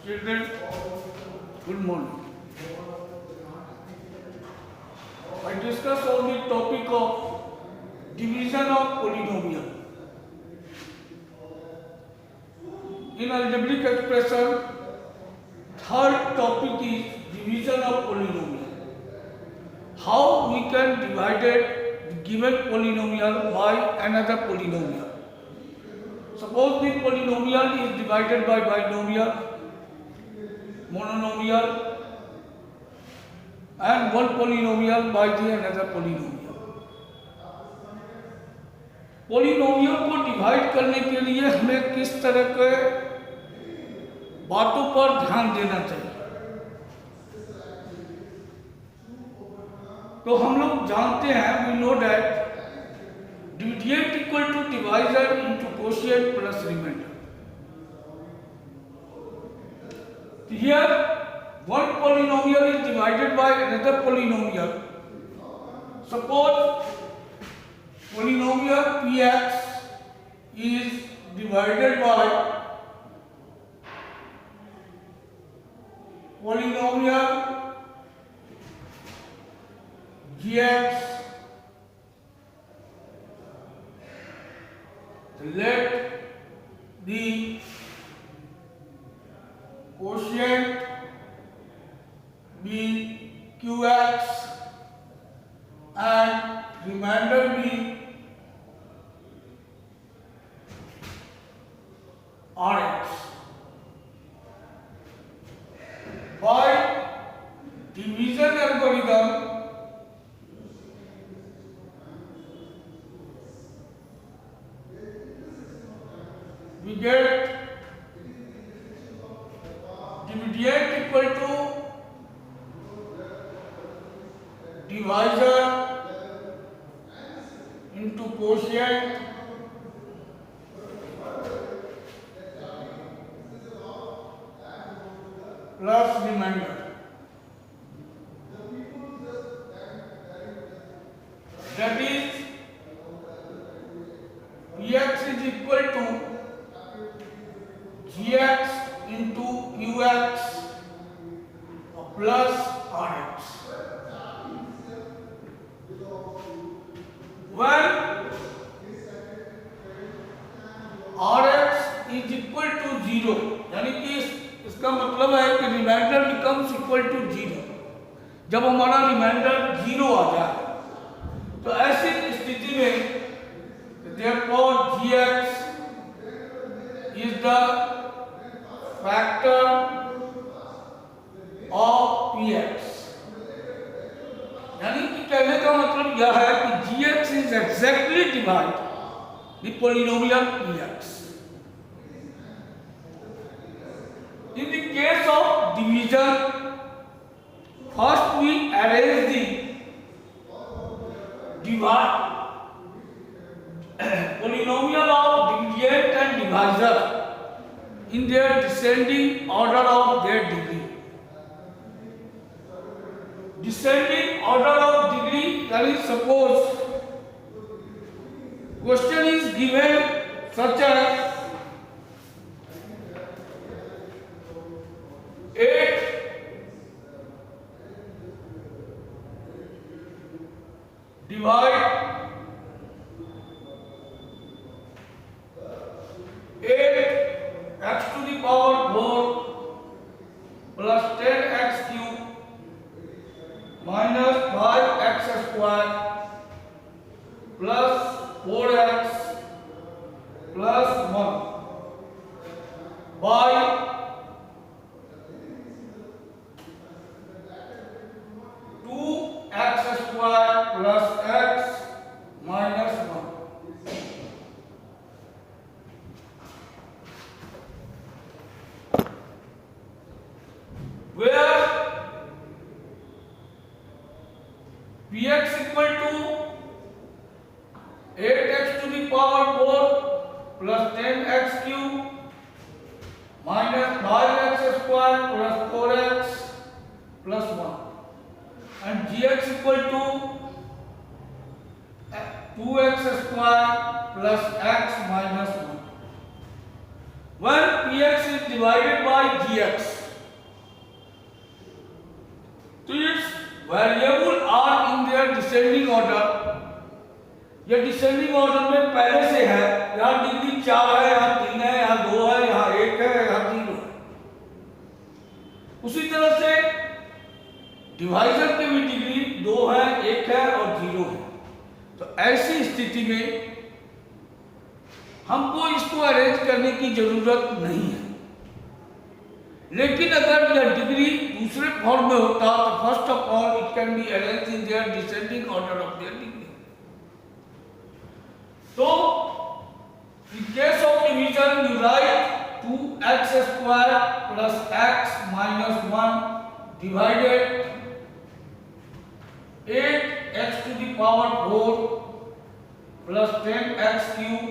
Children, good morning. I discuss on the topic of division of polynomial. In algebraic expression, third topic is division of polynomial. How we can divide the given polynomial by another polynomial. Suppose the polynomial is divided by binomial, monomial, and one polynomial by the another polynomial. Polynomial को divide करने के लिए हमें किस तरह के बातों पर ध्यान देना चाहिए? तो हम लोग जानते हैं, we know that dividend equal to divisor into quotient plus remainder. Here one polynomial is divided by another polynomial. Suppose polynomial px is divided by polynomial gx. Let the quotient be qx and remainder be rx. By division algorithm, we get dividend equal to divisor into quotient plus remainder. That is, px is equal to gx into qx plus rx. When rx is equal to 0, यानी कि इसका मतलब है कि reminder becomes equal to 0. जब हमारा reminder 0 आ जाए तो ऐसी स्थिति में therefore gx is the factor of px. यानी कि कहने का मतलब यह है कि gx is exactly divide the polynomial px. In the case of division, first we arrange the polynomial of dividend and divisor in their descending order of their degree. Descending order of degree, that is, suppose question is given such as 8 divide 8x to the power 4 plus 10x cube minus 5x square plus 4x plus 1 by 2x square plus x minus 1. Where px equal to 8x to the power 4 plus 10x cube minus 5x square plus 4x plus 1, and gx equal to 2x square plus x minus 1. Divided by gx। तो इस variable are in their descending order, ये descending order में पहले से है, यहाँ degree 4 है, यहाँ 3 है, यहाँ 2 है, यहाँ 1 है, यहाँ 0 है। उसी तरह से डिवाइजर की भी डिग्री 2 है, 1 है और 0 है। तो ऐसी स्थिति में हमको इसको अरेंज करने की जरूरत नहीं है। लेकिन अगर यह डिग्री दूसरे फॉर्म में होता तो first of all it can be arrange in their descending order of their degree. तो in case of division you write 2x square plus x minus 1 divided 8x to the power 4 plus 10x cube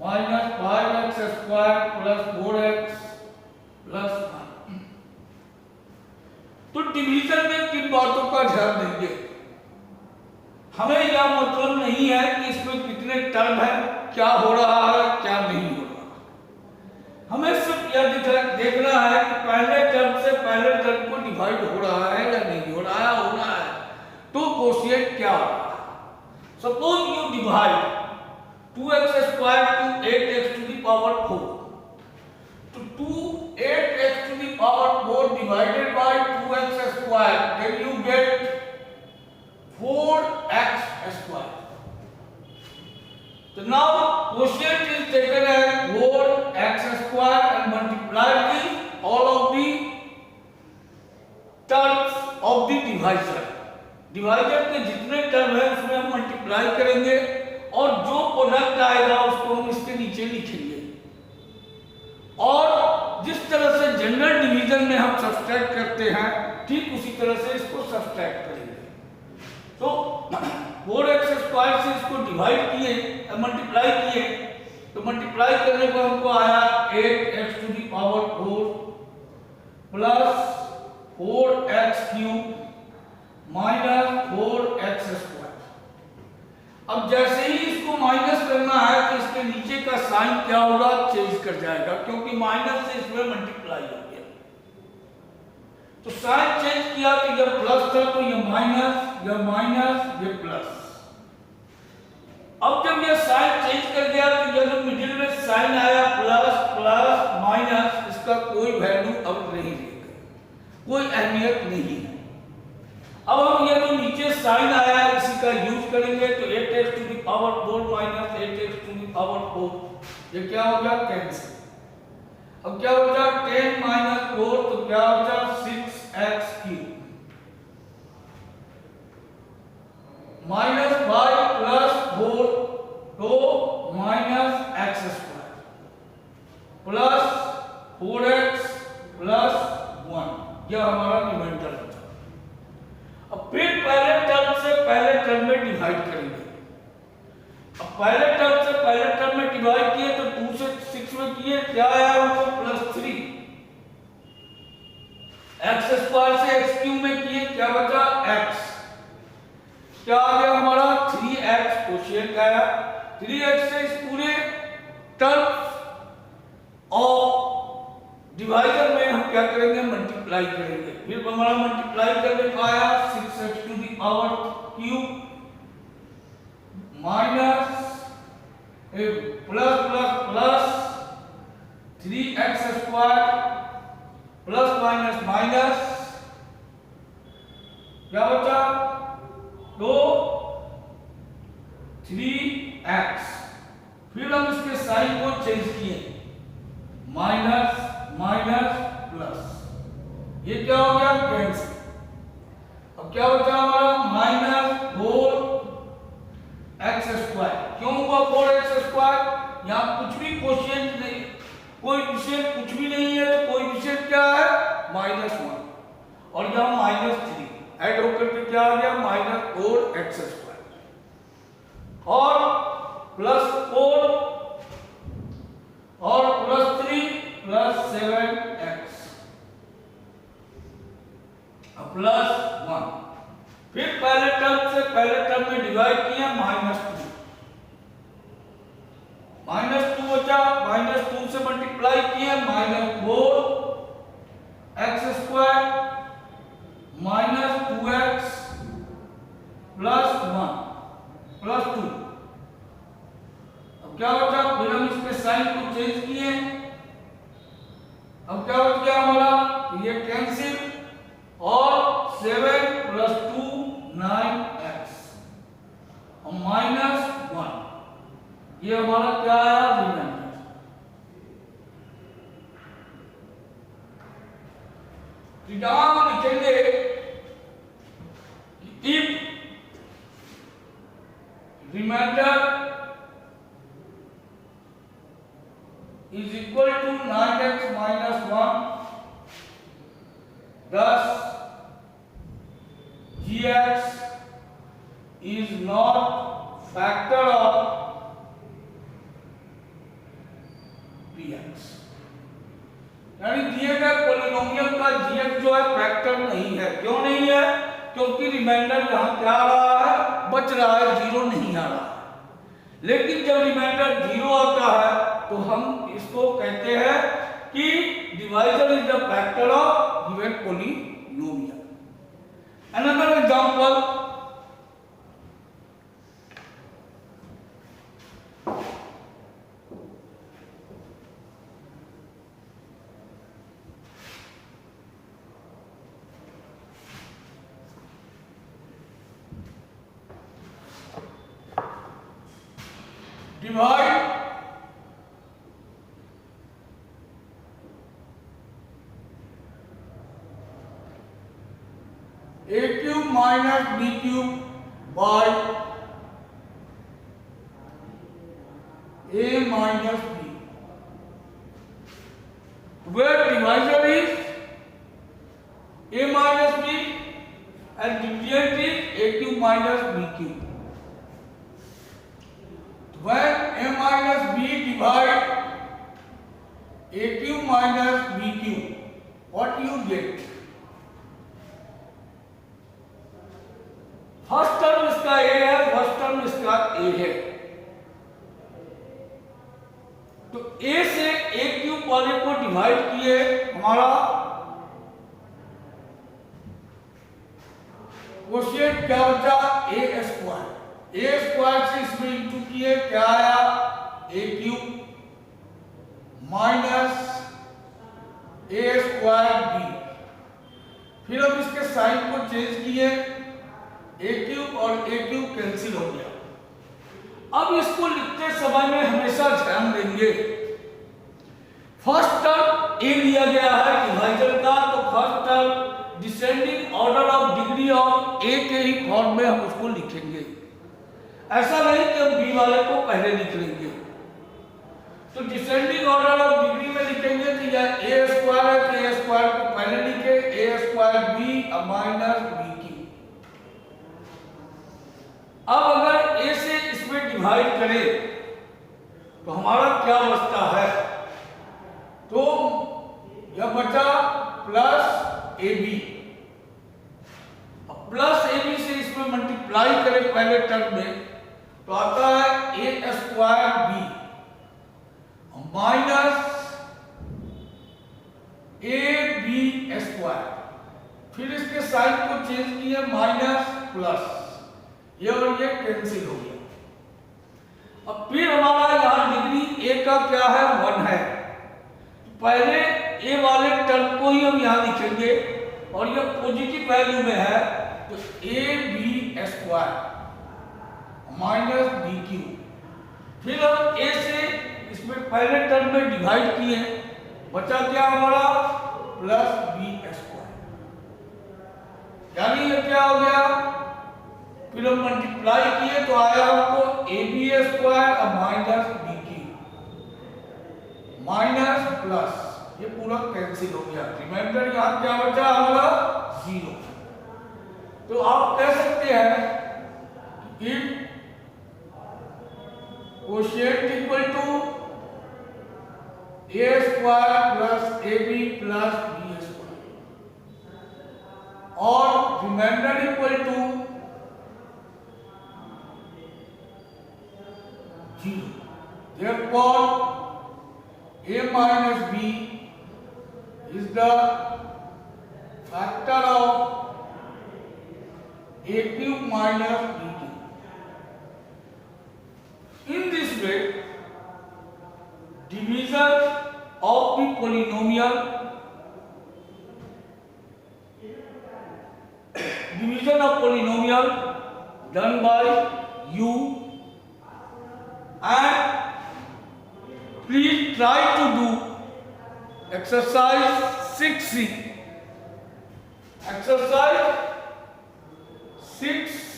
minus 5x square plus 4x plus 1। तो division में किन बातों का ध्यान देंगे? हमें यह मतलब नहीं है कि इसमें कितने टर्म है, क्या हो रहा है, क्या नहीं हो रहा। हमें सिर्फ यह देखना है कि पहले टर्म से पहले टर्म को डिवाइड हो रहा है या नहीं हो रहा है, हो रहा है तो कोशिएंट क्या हो रहा है। Suppose you divide 2x square to 8x to the power 4, तो 8x to the power 4 divided by 2x square, then you get 4x square। So now quotient is taken as 4x square and multiplied with all of the terms of the divisor। Divisor के जितने term है उसमें हम multiply करेंगे और जो product आएगा उसको हम इसके नीचे लिखेंगे। और जिस तरह से जनरल डिवीजन में हम सब्सट्रैक्ट करते हैं ठीक उसी तरह से इसको सब्सट्रैक्ट करेंगे। तो 4x स्क्वायर से इसको डिवाइड किए, मल्टीप्लाई किए, तो मल्टीप्लाई करने पर हमको आया 8x to the power 4 plus 4x cube minus 4x square. अब जैसे ही इसको माइनस करना है तो इसके नीचे का साइन क्या होगा, चेंज कर जाएगा, क्योंकि माइनस से इसमें मल्टीप्लाई हो गया। तो साइन चेंज किया तो ये प्लस था तो ये माइनस, ये प्लस। अब जब ये साइन चेंज कर गया तो ये जो मिडिल में साइन आया प्लस प्लस माइनस, इसका कोई वैल्यू अब नहीं रहेगा, कोई अहमियत नहीं है। अब हम ये जो नीचे साइन आया इसी का यूज करेंगे, तो 8x to the power 4 minus 8x to the power 4, ये क्या हो गया, कैंसिल। अब क्या बचा 10 माइनस 4, तो क्या बचा 6x क्यूब माइनस 5 प्लस 4 तो minus x square plus 4x plus 1, यह हमारा रिमाइंडर बचा। अब फिर पहले टर्म से पहले टर्म में डिवाइड करेंगे। अब पहले टर्म से पहले टर्म में डिवाइड किए तो 2 से 6 में किए, क्या आया हमको +3। x स्क्वायर से x क्यूब में किए, क्या बचा x, क्या आ गया हमारा 3x, कोशिएंट आया 3x से इस पूरे टर्म और डिवाइजर में हम क्या करेंगे, मल्टीप्लाई करेंगे। फिर हमारा मल्टीप्लाई करने का आया 6x to the power cube minus plus plus plus 3x square plus minus minus, क्या बचा तो 3x। फिर हम इसके साइन को चेंज किए, माइनस माइनस प्लस, ये क्या हो गया, कैंसिल। अब क्या बचा हमारा माइनस 4x स्क्वायर। क्यों हुआ 4x स्क्वायर, यहाँ कुछ भी कोशिएंट नहीं, कोई विषय कुछ भी नहीं है, तो कोई विषय क्या है -1 और यहाँ -3 ऐड होकर के क्या आ गया -4x स्क्वायर और +4 और +3 +7x +1। फिर पहले टर्म से पहले टर्म में डिवाइड किया -2 बचा, -2 से मल्टीप्लाई किए -4x² -2x +1 +2। अब क्या बचा, फिर हम इसके साइन को चेंज किए। अब क्या बच गया हमारा, ये कैंसिल और 7 + 2 9x और -1, ये हमारा क्या आया, रिमाइंडर। यहां हम लिखेंगे कि if remainder is equal to 9x - 1, thus gx is not factor of px। यानी दिए गए पॉलिनोमियल का gx जो है फैक्टर नहीं है। क्यों नहीं है, क्योंकि रिमाइंडर यहां क्या आ रहा है, बच रहा है, जीरो नहीं आ रहा है। लेकिन जब रिमाइंडर जीरो आता है तो हम इसको कहते हैं कि divisor is the factor of given polynomial. Another example, divide a³ - b³ by a - b, where divisor is a - b and dividend is a³ - b³. When a minus b divide a³ minus b³, what you get? First term इसका a है, first term इसका a है, तो a से a³ वाले को divide किए, हमारा क्वोशिएंट क्या बचा, a² से इसमें इंटू किए, क्या आया, a³ माइनस a²b। फिर अब इसके साइन को चेंज किए, a³ और a³ कैंसिल हो गया। अब इसको लिखते समय में हमेशा ध्यान देंगे, फर्स्ट टर्म a लिया गया है डिवाइजर का, तो first term descending order of degree of a के ही फॉर्म में हम उसको लिखेंगे। ऐसा नहीं कि हम b वाले को पहले लिख लेंगे, तो डिसेंडिंग ऑर्डर ऑफ डिग्री में लिखेंगे, तो यह a² है, तो a² को पहले लिखे, a²b माइनस b³। अब अगर a से इसमें डिवाइड करें तो हमारा क्या बचता है, तो यह बचा +ab। अब +ab से इसमें मल्टीप्लाई करें पहले टर्म में, तो आता है a² b माइनस ab²। फिर इसके साइन को चेंज किए, माइनस प्लस, ये और ये कैंसिल हो गया। अब फिर हमारा यहाँ डिग्री a का क्या है, 1 है, पहले a वाले टर्म को ही हम यहाँ लिखेंगे और ये पॉजिटिव वैल्यू में है, तो ab² माइनस b³। फिर हम a से इसमें पहले टर्म में डिवाइड किए, बचा क्या हमारा, +b²। यानी ये क्या हो गया, फिर हम मल्टीप्लाई किए तो आया हमको ab² minus b³ minus plus, ये पूरा कैंसिल हो गया। रिमाइंडर यहाँ क्या बचा हमारा, 0। तो आप कह सकते हैं if quotient equal to a² plus ab plus b² और remainder equal to 0। Therefore a minus b is the factor of a cube minus b cube. In this way, division of the polynomial done by you, and please try to do exercise 6C. Exercise 6C,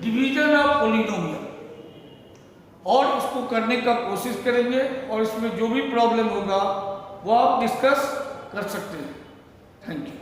division of polynomial, और उसको करने का कोशिश करेंगे और इसमें जो भी प्रॉब्लम होगा वो आप डिस्कस कर सकते हैं। Thank you.